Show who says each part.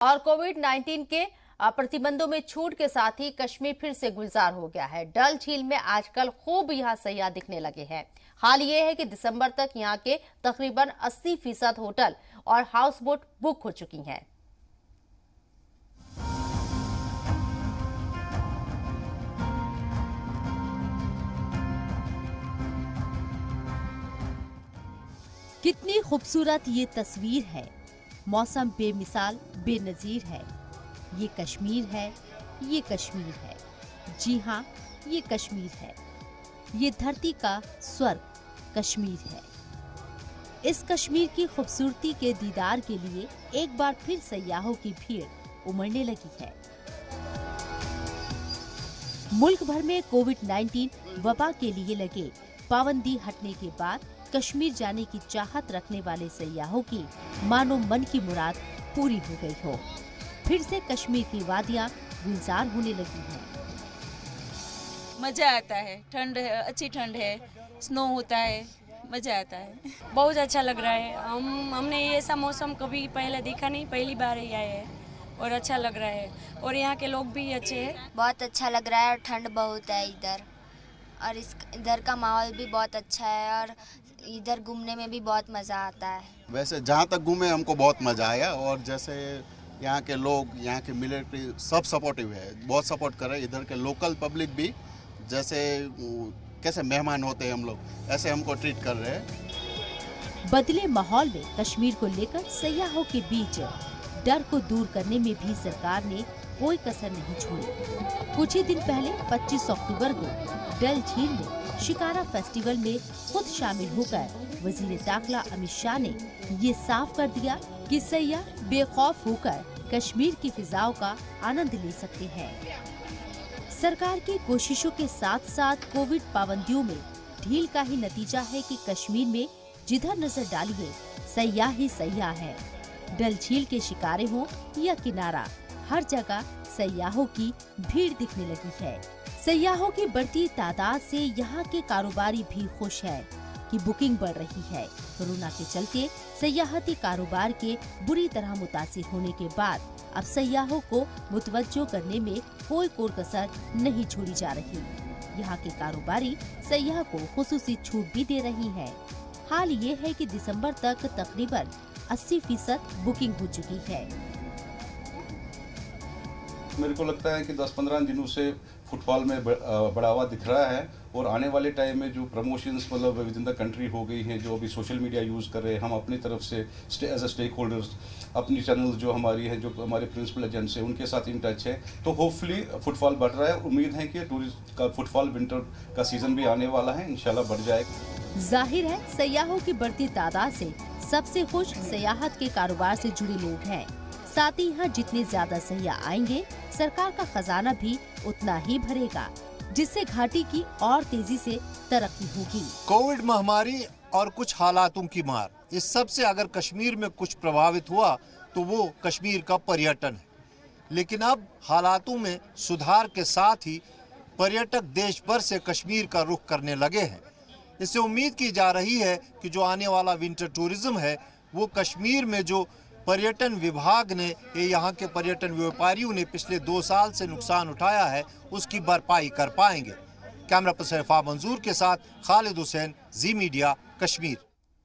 Speaker 1: और कोविड-19 के प्रतिबंधों में छूट के साथ ही कश्मीर फिर से गुलजार हो गया है। डल झील में आजकल खूब यहाँ सैयाह दिखने लगे हैं। हाल ये है कि दिसंबर तक यहाँ के तकरीबन 80% होटल और हाउस बोट बुक हो चुकी हैं। कितनी खूबसूरत ये तस्वीर है। मौसम बेमिसाल बेनजीर है। ये कश्मीर है, ये कश्मीर है। जी हाँ, ये कश्मीर है। ये धरती का स्वर्ग कश्मीर है। इस कश्मीर की खूबसूरती के दीदार के लिए एक बार फिर सैयाहों की भीड़ उमड़ने लगी है। मुल्क भर में कोविड-19 वबा के लिए लगे पाबंदी हटने के बाद कश्मीर जाने की चाहत रखने वाले सैयाहों की मानो मन की मुराद पूरी हो गई हो। फिर से कश्मीर की वादियां गुलजार होने लगी हैं।
Speaker 2: मजा आता है, ठंड है, अच्छी ठंड है, स्नो होता है, मजा आता है। बहुत अच्छा लग रहा है। हमने ये ऐसा मौसम कभी पहले देखा नहीं, पहली बार ही आए हैं और अच्छा लग रहा है। और यहाँ के लोग भी अच्छे हैं।
Speaker 3: बहुत अच्छा लग रहा है और ठंड बहुत है इधर, और इधर का माहौल भी बहुत अच्छा है और इधर घूमने में भी बहुत मज़ा आता है।
Speaker 4: वैसे जहाँ तक घूमे हमको बहुत मज़ा आया, और जैसे यहाँ के लोग, यहाँ की मिलिट्री सब सपोर्टिव है, बहुत सपोर्ट कर रहे हैं। इधर के लोकल पब्लिक भी जैसे कैसे मेहमान होते हैं हम लोग, ऐसे हमको ट्रीट कर रहे हैं।
Speaker 1: बदले माहौल में कश्मीर को लेकर सैयाहों के बीच डर को दूर करने में भी सरकार ने कोई कसर नहीं छोड़ी। कुछ ही दिन पहले 25 अक्टूबर को डल झील में शिकारा फेस्टिवल में खुद शामिल होकर वजीर दाखिला अमित शाह ने ये साफ कर दिया कि सैयाह बेखौफ होकर कश्मीर की फिजाओं का आनंद ले सकते हैं। सरकार की कोशिशों के साथ साथ कोविड पाबंदियों में ढील का ही नतीजा है कि कश्मीर में जिधर नजर डालिए सैयाह ही सैयाह है। डल झील के शिकारे हो या किनारा, हर जगह सैयाहों की भीड़ दिखने लगी है। सैयाहों की बढ़ती तादाद से यहाँ के कारोबारी भी खुश है कि बुकिंग बढ़ रही है। कोरोना के चलते सयाहती कारोबार के बुरी तरह मुतासिर होने के बाद अब सैयाहों को मुतवज्जो करने में कोई कसर नहीं छोड़ी जा रही। यहाँ के कारोबारी सैयाह को खुसूसी छूट भी दे रही हैं। हाल ये है कि दिसंबर तक तकरीबन 80% बुकिंग हो चुकी है।
Speaker 5: मेरे को लगता है कि 10-15 दिनों से फुटबॉल में बढ़ावा दिख रहा है, और आने वाले टाइम में जो प्रमोशंस मतलब विद इन द कंट्री हो गई हैं, जो अभी सोशल मीडिया यूज़ कर रहे हैं, हम अपनी तरफ से एज अ स्टेक होल्डर्स अपनी चैनल जो हमारी है, जो हमारे प्रिंसिपल एजेंट्स हैं, उनके साथ इन टच है, तो होपफुली फुटफॉल बढ़ रहा है। उम्मीद है कि टूरिस्ट का फुटफॉल विंटर का सीजन भी आने वाला है, इंशाल्लाह बढ़ जाएगा।
Speaker 1: जाहिर है सैयाहों की बढ़ती तादाद से सबसे खुश सयाहत के कारोबार से जुड़े लोग हैं। साथ ही यहाँ जितने ज्यादा सैयाह आएंगे, सरकार का खजाना भी उतना ही भरेगा, जिससे घाटी की और तेजी से तरक्की होगी।
Speaker 6: कोविड महामारी और कुछ हालातों की मार, इस सब से अगर कश्मीर में कुछ प्रभावित हुआ तो वो कश्मीर का पर्यटन है। लेकिन अब हालातों में सुधार के साथ ही पर्यटक देश भर से कश्मीर का रुख करने लगे हैं। इससे उम्मीद की जा रही है कि जो आने वाला विंटर टूरिज्म है, वो कश्मीर में जो पर्यटन विभाग ने, यहाँ के पर्यटन व्यापारियों ने पिछले 2 साल से नुकसान उठाया है, उसकी भरपाई कर पाएंगे। कैमरा पर्सन मंजूर के साथ खालिद हुसैन, जी मीडिया, कश्मीर।